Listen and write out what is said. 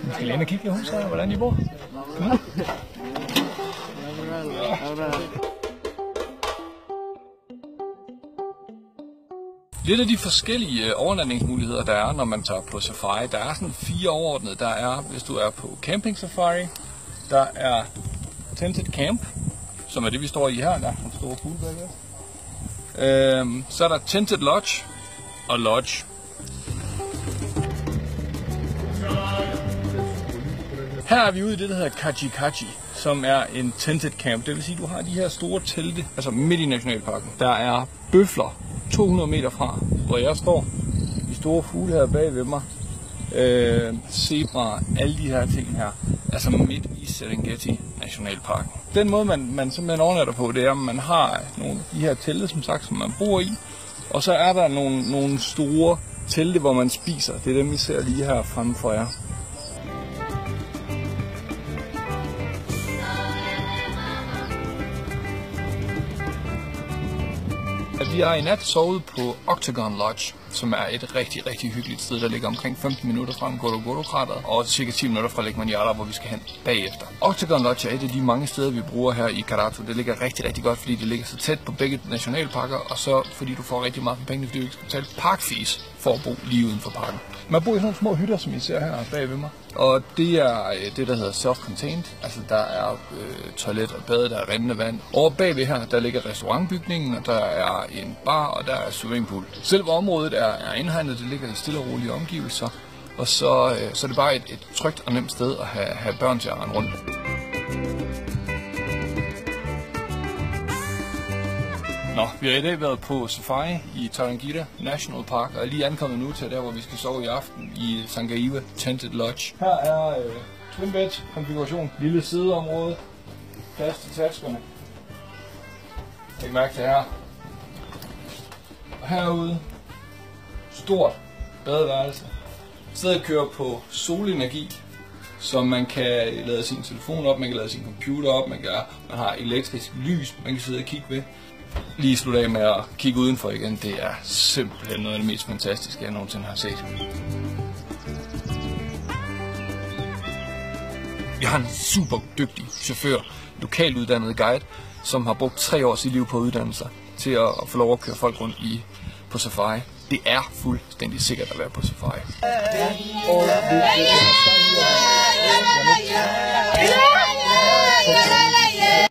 Vi skal lige ind og kigge i huset her, hvordan I bor. Lidt af de forskellige overnatningsmuligheder, der er, når man tager på safari. Der er sådan 4 overordnede. Der er, hvis du er på camping safari, der er tented camp, som er det, vi står i her. Der er en stor pool bagved. Så er der tented lodge og lodge. Her er vi ude i det, der hedder Kajikaji, som er en tented camp. Det vil sige, at du har de her store telte, altså midt i nationalparken. Der er bøfler 200 meter fra, hvor jeg står. De store fugle her bag ved mig. Zebraer, alle de her ting her. Altså midt i Serengeti nationalparken. Den måde, man simpelthen overnatter på, det er, at man har nogle af de her telte, som sagt, som man bor i. Og så er der nogle store telte, hvor man spiser. Det er dem, vi ser lige her fremme for jer. Vi har i nat sovet på Octagon Lodge, som er et rigtig, rigtig hyggeligt sted, der ligger omkring 15 minutter fra Ngorongoro-krateret, og cirka 10 minutter fra Lake Manyara, hvor vi skal hen bagefter. Octagon Lodge er et af de mange steder, vi bruger her i Karatu. Det ligger rigtig, rigtig godt, fordi det ligger så tæt på begge nationalparker, og så fordi du får rigtig meget for pengene, fordi du ikke skal betale parkfees for at bo lige uden for parken. Man bor i sådan nogle små hytter, som I ser her bag ved mig, og det er det, der hedder self-contained. Altså der er toilet og bade, der er rindende vand. Over bagved her, der ligger restaurantbygningen, og der er en bar, og der er swimmingpool. Selve området er indhegnet, det ligger i stille og rolige omgivelser, og så er det bare et trygt og nemt sted at have børn til at rende rundt. Nå, vi har i dag været på safari i Tarangire National Park, og er lige ankommet nu til der, hvor vi skal sove i aften i Sangaiwa Tented Lodge. Her er twin bed konfiguration, lille sideområde, plads til taskerne. Læg mærke til her. Og herude, stort badeværelse. Stedet kører på solenergi, så man kan lade sin telefon op, man kan lade sin computer op, man har elektrisk lys, man kan sidde og kigge ved. Lige slutte af med at kigge udenfor igen, det er simpelthen noget af det mest fantastiske, jeg nogensinde har set. Jeg har en super dygtig chauffør, lokalt uddannet guide, som har brugt 3 år af sit liv på at uddanne sig til at få lov at køre folk rundt på safari. Det er fuldstændig sikkert at være på safari. Ja.